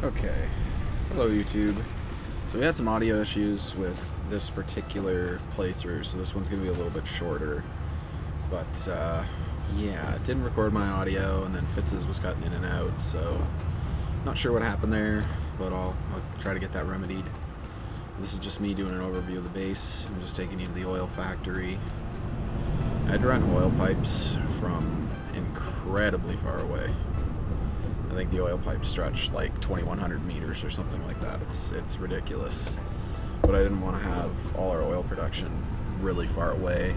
Okay, hello YouTube. So we had some audio issues with this particular playthrough, so this one's going to be a little bit shorter. But yeah, it didn't record my audio, and then Fitz's was cutting in and out, so not sure what happened there, but I'll try to get that remedied. This is just me doing an overview of the base. I'm just taking you to the oil factory. I had to run oil pipes from incredibly far away. I think the oil pipes stretch like 2,100 meters or something like that. It's ridiculous. But I didn't want to have all our oil production really far away.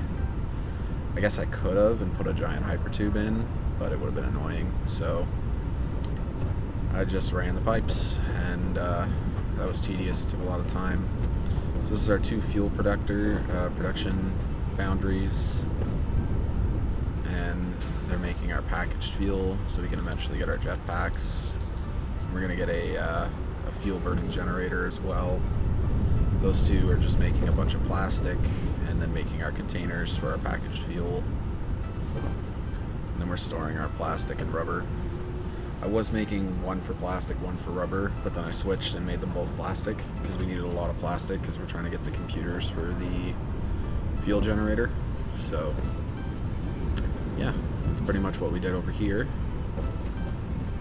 I guess I could have and put a giant hypertube in, but it would have been annoying. So I just ran the pipes, and that was tedious. It took a lot of time. So this is our two fuel production foundries, and they're making our packaged fuel so we can eventually get our jetpacks. We're gonna get a fuel burning generator as well. Those two are just making a bunch of plastic and then making our containers for our packaged fuel. And then we're storing our plastic and rubber. I was making one for plastic, one for rubber, but then I switched and made them both plastic because we needed a lot of plastic because we're trying to get the computers for the fuel generator. So yeah, that's pretty much what we did over here.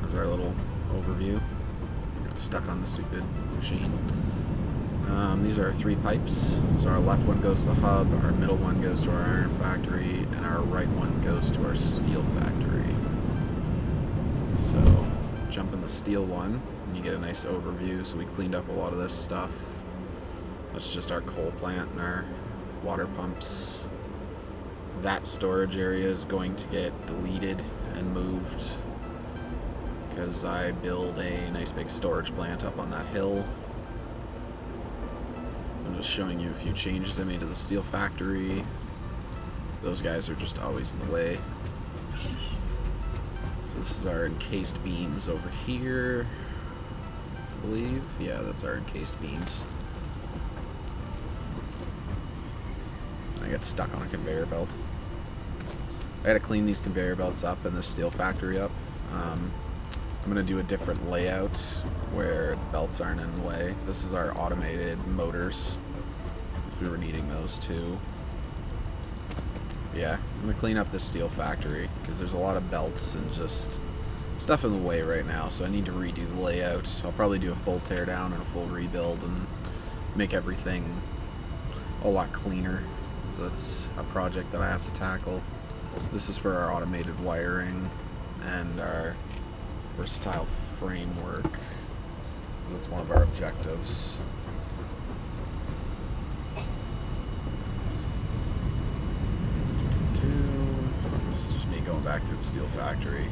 That's our little overview. Got stuck on the stupid machine. These are our three pipes. So our left one goes to the hub, our middle one goes to our iron factory, and our right one goes to our steel factory. So jump in the steel one, and you get a nice overview. So we cleaned up a lot of this stuff. That's just our coal plant and our water pumps. That storage area is going to get deleted and moved because I build a nice big storage plant up on that hill. I'm just showing you a few changes I made to the steel factory. Those guys are just always in the way. So this is our encased beams over here, I believe. Yeah, that's our encased beams. I got stuck on a conveyor belt. I gotta clean these conveyor belts up and this steel factory up. I'm gonna do a different layout where the belts aren't in the way. This is our automated motors. We were needing those too. Yeah, I'm gonna clean up this steel factory because there's a lot of belts and just stuff in the way right now, so I need to redo the layout. I'll probably do a full tear down and a full rebuild and make everything a lot cleaner. So that's a project that I have to tackle. This is for our automated wiring and our versatile framework. That's one of our objectives. This is just me going back through the steel factory.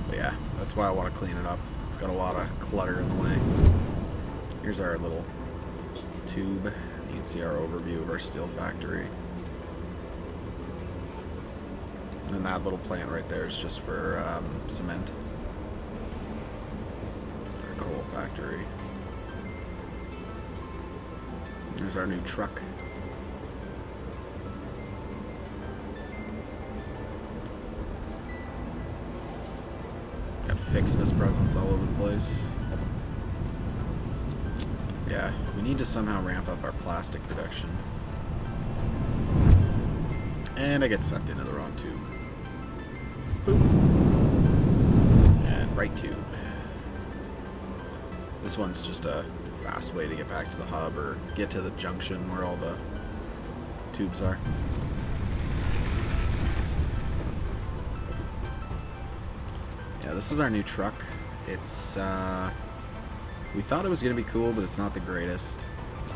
But yeah, that's why I want to clean it up. It's got a lot of clutter in the way. Here's our little tube. You can see our overview of our steel factory. And that little plant right there is just for cement. Our coal factory. There's our new truck. Got Fixmas presents all over the place. Yeah, we need to somehow ramp up our plastic production. And I get sucked into the wrong tube. Boop. And right tube. This one's just a fast way to get back to the hub or get to the junction where all the tubes are. Yeah, this is our new truck. It's, we thought it was going to be cool, but it's not the greatest.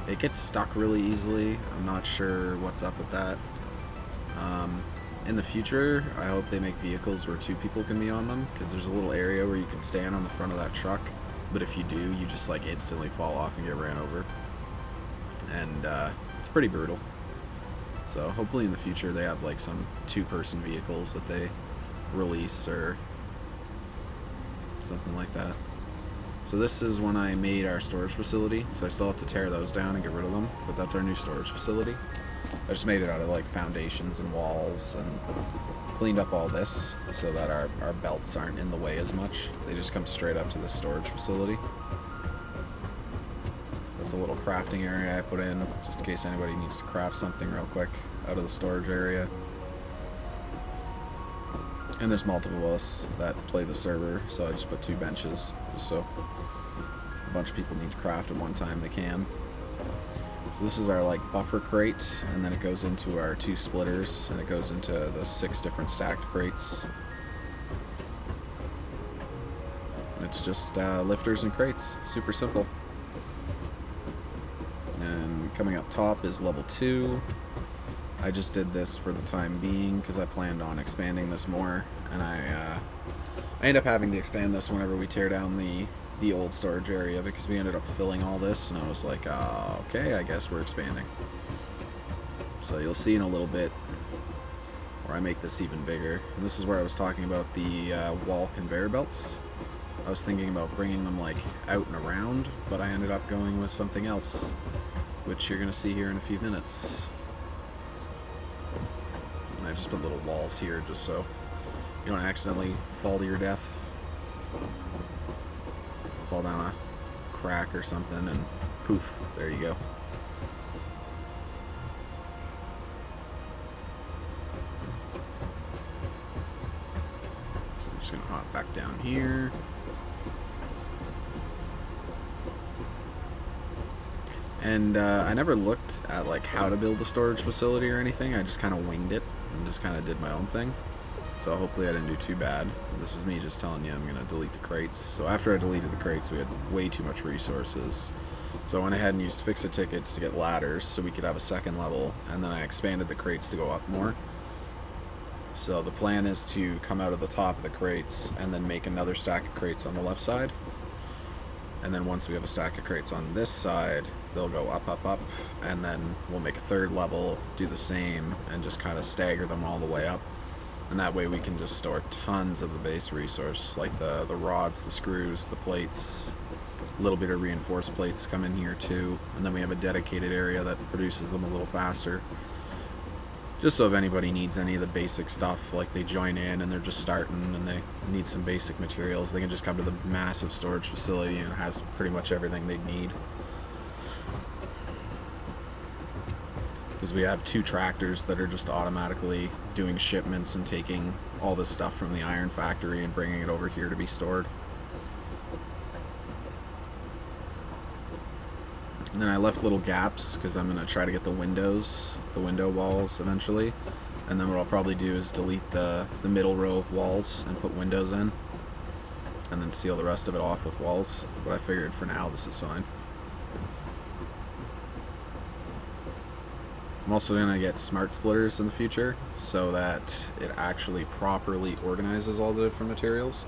It gets stuck really easily. I'm not sure what's up with that. In the future, I hope they make vehicles where two people can be on them, because there's a little area where you can stand on the front of that truck, but if you do, you just like instantly fall off and get ran over. And it's pretty brutal. So hopefully in the future they have like some two-person vehicles that they release or something like that. So this is when I made our storage facility, so I still have to tear those down and get rid of them, but that's our new storage facility. I just made it out of like foundations and walls and cleaned up all this so that our belts aren't in the way as much. They just come straight up to the storage facility. That's a little crafting area I put in, just in case anybody needs to craft something real quick out of the storage area. And there's multiple of us that play the server, so I just put 2 benches, just so a bunch of people need to craft at one time, they can. So this is our like buffer crate, and then it goes into our 2 splitters, and it goes into the 6 different stacked crates. It's just lifters and crates, super simple. And coming up top is level 2. I just did this for the time being because I planned on expanding this more, and I end up having to expand this whenever we tear down the old storage area because we ended up filling all this, and I was like, okay, I guess we're expanding. So you'll see in a little bit where I make this even bigger. And this is where I was talking about the wall conveyor belts. I was thinking about bringing them like out and around, but I ended up going with something else, which you're gonna see here in a few minutes. And I just put little walls here just so you don't accidentally fall to your death. Fall down a crack or something and poof, there you go. So I'm just gonna hop back down here. And I never looked at like how to build a storage facility or anything. I just kind of winged it and just kind of did my own thing. So hopefully I didn't do too bad. This is me just telling you I'm going to delete the crates. So after I deleted the crates, we had way too much resources. So I went ahead and used Fix-It tickets to get ladders so we could have a second level. And then I expanded the crates to go up more. So the plan is to come out of the top of the crates and then make another stack of crates on the left side. And then once we have a stack of crates on this side, they'll go up, up, up, and then we'll make a third level, do the same, and just kind of stagger them all the way up. And that way we can just store tons of the base resource, like the rods, the screws, the plates, a little bit of reinforced plates come in here too, and then we have a dedicated area that produces them a little faster. Just so if anybody needs any of the basic stuff, like they join in and they're just starting and they need some basic materials, they can just come to the massive storage facility and it has pretty much everything they need. Because we have 2 tractors that are just automatically doing shipments and taking all this stuff from the iron factory and bringing it over here to be stored. And then I left little gaps because I'm going to try to get the window walls eventually. And then what I'll probably do is delete the middle row of walls and put windows in. And then seal the rest of it off with walls. But I figured for now this is fine. I'm also going to get smart splitters in the future so that it actually properly organizes all the different materials.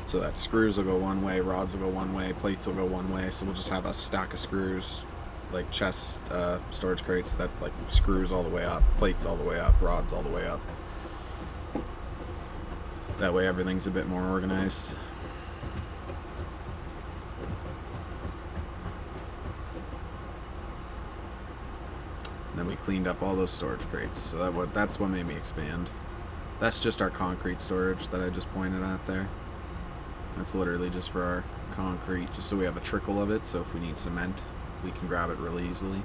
So that screws will go one way, rods will go one way, plates will go one way. So we'll just have a stack of screws, like chest storage crates that like screws all the way up, plates all the way up, rods all the way up. That way everything's a bit more organized. And then we cleaned up all those storage crates, so that's what made me expand. That's just our concrete storage that I just pointed at there. That's literally just for our concrete, just so we have a trickle of it, so if we need cement, we can grab it really easily.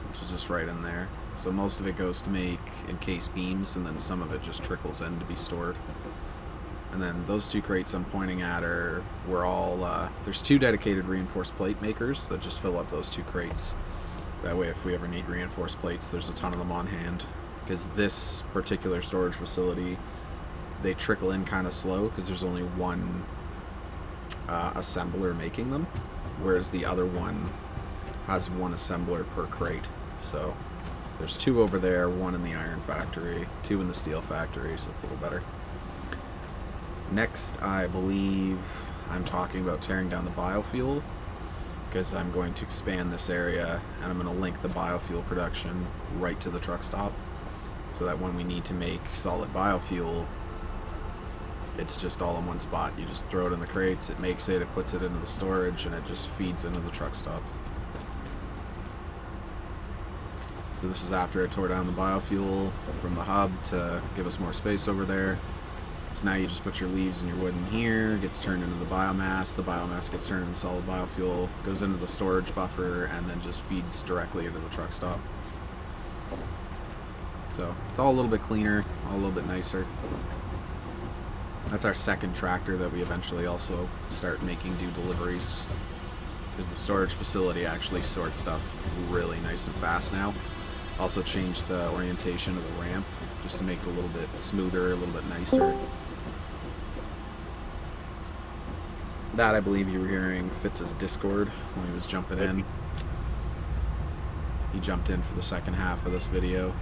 Which is just right in there. So most of it goes to make encased beams, and then some of it just trickles in to be stored. And then those 2 crates I'm pointing at were all, there's 2 dedicated reinforced plate makers that just fill up those 2 crates. That way if we ever need reinforced plates, there's a ton of them on hand. Because this particular storage facility, they trickle in kind of slow because there's only one assembler making them, whereas the other one has 1 assembler per crate. So there's 2 over there, 1 in the iron factory, 2 in the steel factory, so it's a little better. Next, I believe I'm talking about tearing down the biofuel because I'm going to expand this area and I'm going to link the biofuel production right to the truck stop so that when we need to make solid biofuel, it's just all in one spot. You just throw it in the crates, it makes it, it puts it into the storage, and it just feeds into the truck stop. So this is after I tore down the biofuel from the hub to give us more space over there. So now you just put your leaves and your wood in here, gets turned into the biomass gets turned into solid biofuel, goes into the storage buffer, and then just feeds directly into the truck stop. So it's all a little bit cleaner, all a little bit nicer. That's our second tractor that we eventually also start making do deliveries, because the storage facility actually sorts stuff really nice and fast now. Also changed the orientation of the ramp just to make it a little bit smoother, a little bit nicer. That, I believe you were hearing Fitz's Discord when he was jumping in. He jumped in for the second half of this video.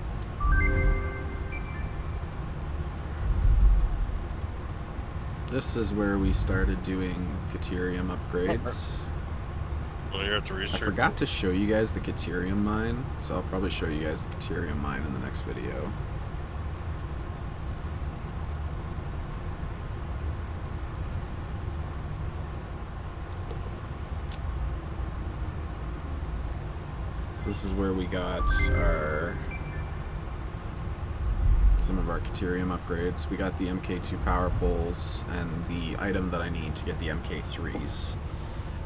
This is where we started doing Caterium upgrades. Well, you have to I research. forgot to show you guys the Caterium mine, so I'll probably show you guys the Caterium mine in the next video. So this is where we got some of our Caterium upgrades. We got the MK2 power poles and the item that I need to get the MK3s.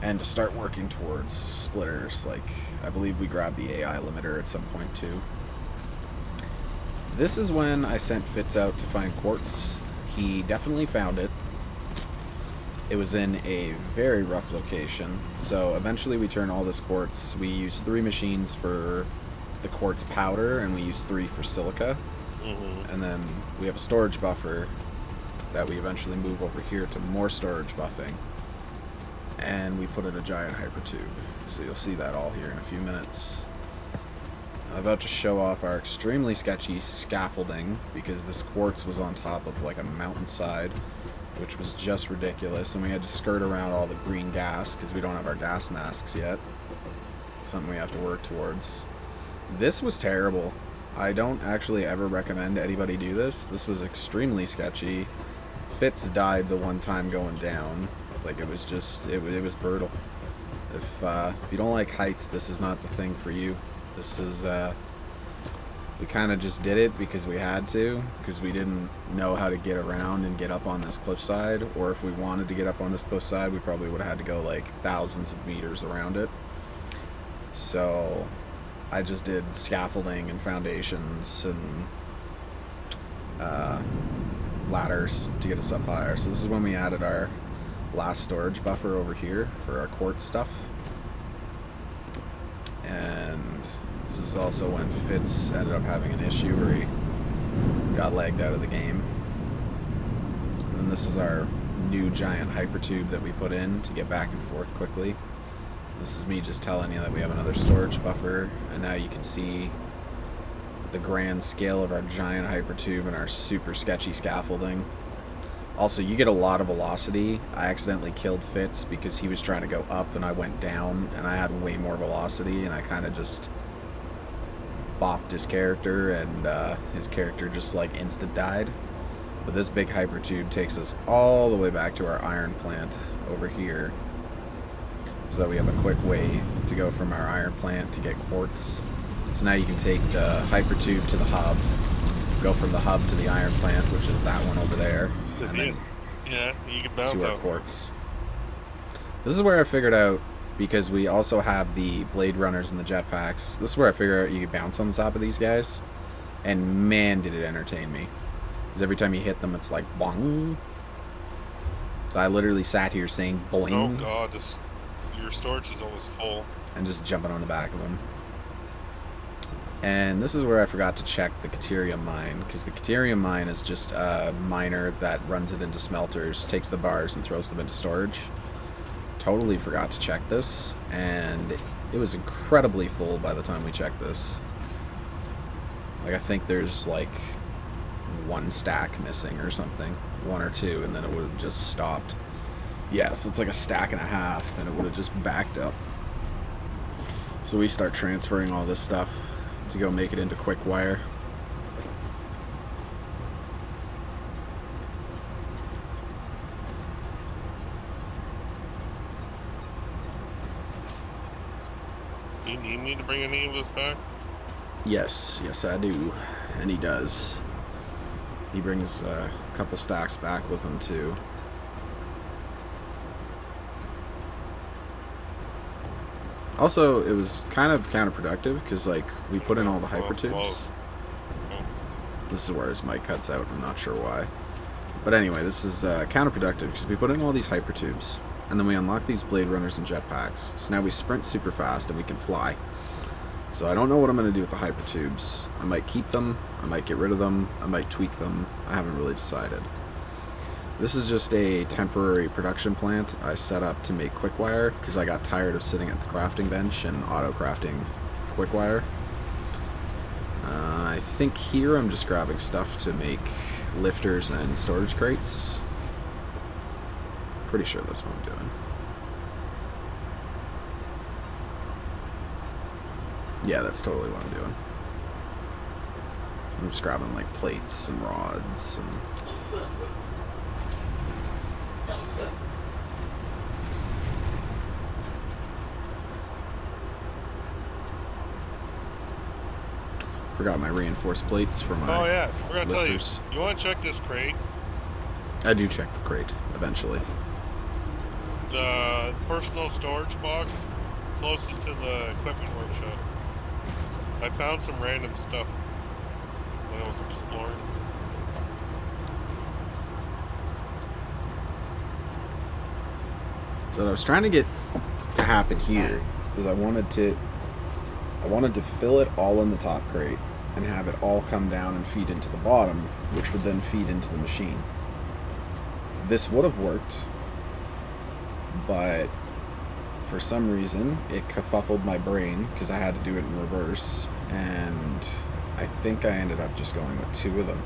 And to start working towards splitters, like I believe we grabbed the AI limiter at some point too. This is when I sent Fitz out to find quartz. He definitely found it. It was in a very rough location, so eventually we turn all this quartz. We use 3 machines for the quartz powder, and we use 3 for silica. And then we have a storage buffer that we eventually move over here to more storage buffing. And we put in a giant hypertube. So you'll see that all here in a few minutes. I'm about to show off our extremely sketchy scaffolding because this quartz was on top of like a mountainside, which was just ridiculous, and we had to skirt around all the green gas because we don't have our gas masks yet. It's something we have to work towards. This was terrible. I don't actually ever recommend anybody do this. This was extremely sketchy. Fitz died the one time going down. Like, it was just, it was brutal. If you don't like heights, this is not the thing for you. This is, we kind of just did it because we had to, because we didn't know how to get around and get up on this cliffside, or if we wanted to get up on this cliffside, we probably would have had to go like thousands of meters around it. So I just did scaffolding and foundations and ladders to get us up higher. So this is when we added our last storage buffer over here for our quartz stuff. And this is also when Fitz ended up having an issue where he got lagged out of the game. And then this is our new giant hypertube that we put in to get back and forth quickly. This is me just telling you that we have another storage buffer, and now you can see the grand scale of our giant hypertube and our super sketchy scaffolding. Also, you get a lot of velocity. I accidentally killed Fitz because he was trying to go up and I went down, and I had way more velocity, and I kind of just bopped his character, and his character just like instant died. But this big hypertube takes us all the way back to our iron plant over here, so that we have a quick way to go from our iron plant to get quartz. So now you can take the hypertube to the hub, go from the hub to the iron plant, which is that one over there, and then yeah, you can bounce to our out. quartz. This is where I figured out, because we also have the blade runners and the jetpacks, this is where I figured out you could bounce on the top of these guys, and man did it entertain me, because every time you hit them it's like boing. So I literally sat here saying boing. Oh god, your storage is always full. And just jumping on the back of them. And this is where I forgot to check the Caterium mine, because the Caterium mine is just a miner that runs it into smelters, takes the bars and throws them into storage. Totally forgot to check this, and it was incredibly full by the time we checked this. Like, I think there's like 1 stack missing or something, 1 or 2, and then it would have just stopped. Yeah, so it's like a stack and a half, and it would have just backed up. So we start transferring all this stuff to go make it into quick wire. Do you need me to bring any of this back? Yes, yes I do. And he does. He brings a couple stacks back with him too. Also, it was kind of counterproductive because, like, we put in all the hypertubes. This is where his mic cuts out. I'm not sure why. But anyway, this is counterproductive because we put in all these hypertubes, and then we unlock these blade runners and jetpacks. So now we sprint super fast and we can fly. So I don't know what I'm going to do with the hypertubes. I might keep them, I might get rid of them, I might tweak them. I haven't really decided. This is just a temporary production plant I set up to make quickwire because I got tired of sitting at the crafting bench and auto-crafting quickwire. I think here I'm just grabbing stuff to make lifters and storage crates. Pretty sure that's what I'm doing. Yeah, that's totally what I'm doing. I'm just grabbing like plates and rods and... Forgot my reinforced plates for my Oh yeah, we're gonna lifters. tell you. You want to check this crate? I do check the crate eventually. The personal storage box closest to the equipment workshop. I found some random stuff when I was exploring. So what I was trying to get to happen here is I wanted to fill it all in the top crate and have it all come down and feed into the bottom, which would then feed into the machine. This would have worked, but for some reason it kerfuffled my brain because I had to do it in reverse, and I think I ended up just going with 2 of them.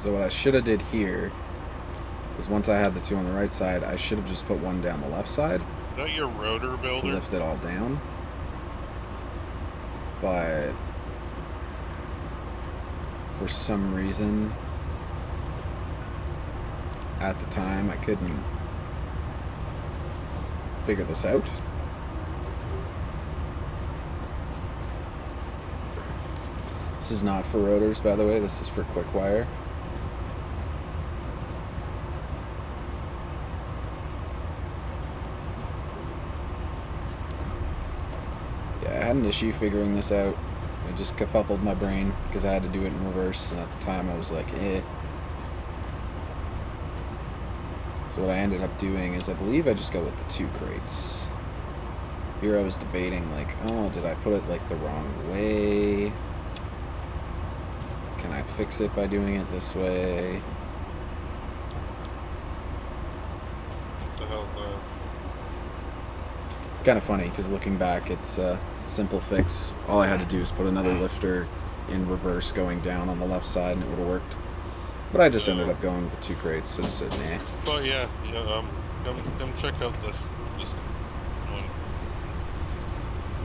So what I should have did here is once I had the 2 on the right side, I should have just put 1 down the left side. Is that your rotor builder? To lift it all down. But for some reason at the time I couldn't figure this out. This is not for rotors, by the way, this is for quickwire. I had an issue figuring this out. It just kerfuffled my brain because I had to do it in reverse, and at the time I was like, eh. So what I ended up doing is I believe I just go with the 2 crates. Here I was debating like, oh, did I put it like the wrong way? Can I fix it by doing it this way? What the hell? It's kind of funny because looking back, it's a simple fix. All I had to do is put another lifter in reverse going down on the left side and it would have worked. But I just ended up going with the 2 crates, so I just said nah. But yeah, come check out this one.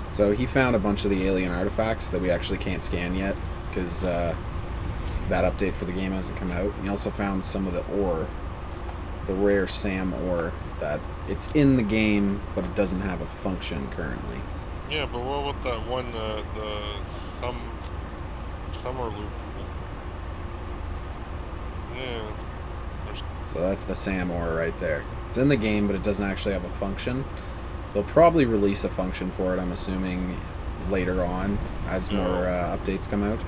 So he found a bunch of the alien artifacts that we actually can't scan yet because that update for the game hasn't come out. He also found some of the ore, the rare SAM ore, that it's in the game but it doesn't have a function currently. Yeah, but what about that one, the summer loop? Yeah. So that's the SAM ore right there. It's in the game, but it doesn't actually have a function. They'll probably release a function for it, I'm assuming, later on as more updates come out.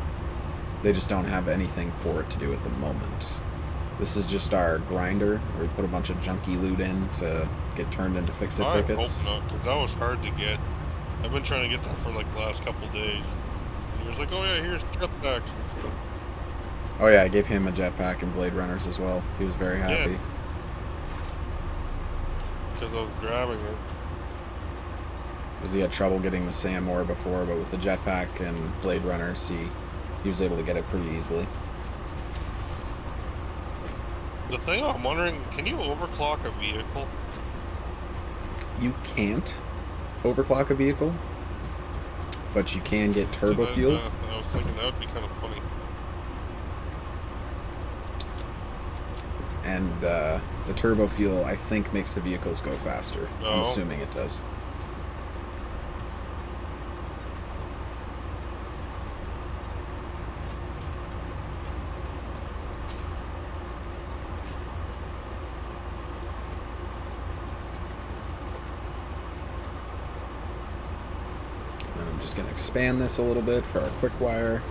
They just don't have anything for it to do at the moment. This is just our grinder, where we put a bunch of junky loot in to get turned into fix-it tickets. I hope not, because that was hard to get. I've been trying to get that for like the last couple days. And he was like, oh yeah, here's jetpacks and stuff. Oh yeah, I gave him a jetpack and blade runners as well. He was very happy. Because I was grabbing it. Because he had trouble getting the SAM ore before, but with the jetpack and blade runners, he was able to get it pretty easily. The thing I'm wondering, can you overclock a vehicle? You can't overclock a vehicle, but you can get turbo fuel. I was thinking that would be kind of funny. and the turbo fuel, I think, makes the vehicles go faster. I'm Oh. assuming it does. And I'm just going to expand this a little bit for our quick wire.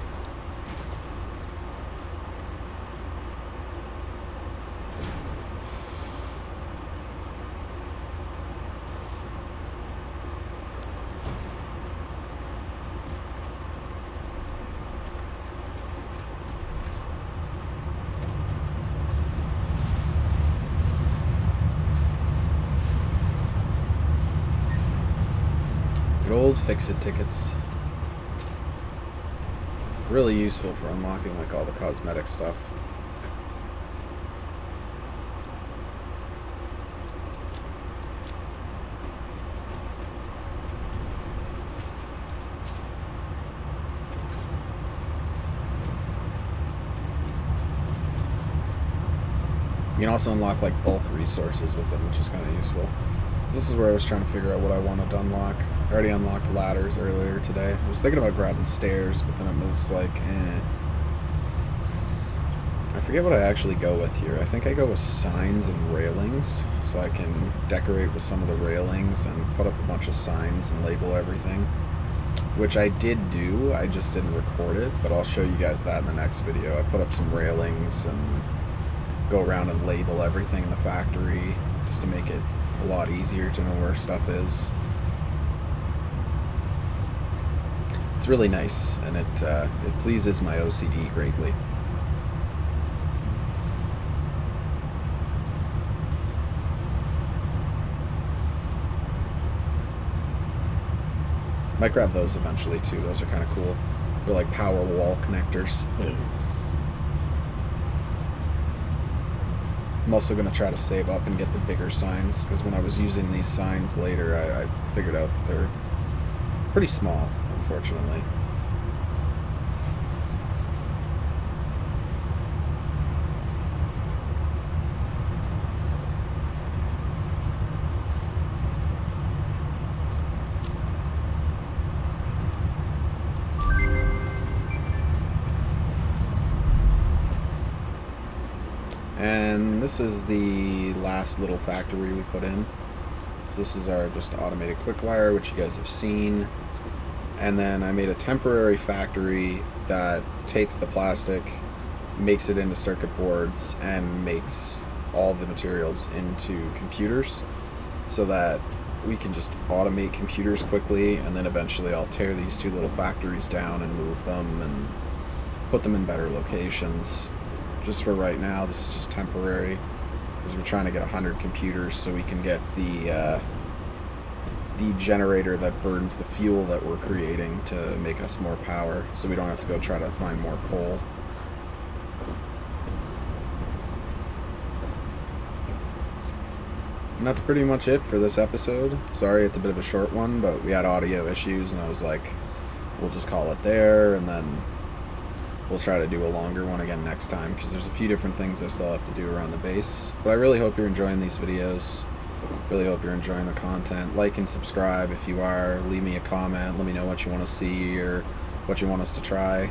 Good old fix-it tickets. Really useful for unlocking like all the cosmetic stuff. You can also unlock like bulk resources with them, which is kind of useful. This is where I was trying to figure out what I wanted to unlock. I already unlocked ladders earlier today. I was thinking about grabbing stairs, but then it was like, I forget what I actually go with here. I think I go with signs and railings, so I can decorate with some of the railings and put up a bunch of signs and label everything. Which I did do, I just didn't record it, but I'll show you guys that in the next video. I put up some railings and go around and label everything in the factory just to make it a lot easier to know where stuff is. It's really nice, and it pleases my OCD greatly. Might grab those eventually too. Those are kind of cool. They're like power wall connectors. I'm also going to try to save up and get the bigger signs, because when I was using these signs later, I figured out that they're pretty small, unfortunately. And this is the last little factory we put in. So this is our just automated quick wire, which you guys have seen. And then I made a temporary factory that takes the plastic, makes it into circuit boards, and makes all the materials into computers, so that we can just automate computers quickly, and then eventually I'll tear these two little factories down and move them and put them in better locations. Just for right now, this is just temporary, because we're trying to get 100 computers so we can get the generator that burns the fuel that we're creating to make us more power, so we don't have to go try to find more coal. And that's pretty much it for this episode. Sorry it's a bit of a short one, but we had audio issues, and I was like, we'll just call it there, and then we'll try to do a longer one again next time, because there's a few different things I still have to do around the base. But I really hope you're enjoying these videos. Really hope you're enjoying the content. Like and subscribe if you are. Leave me a comment. Let me know what you want to see or what you want us to try.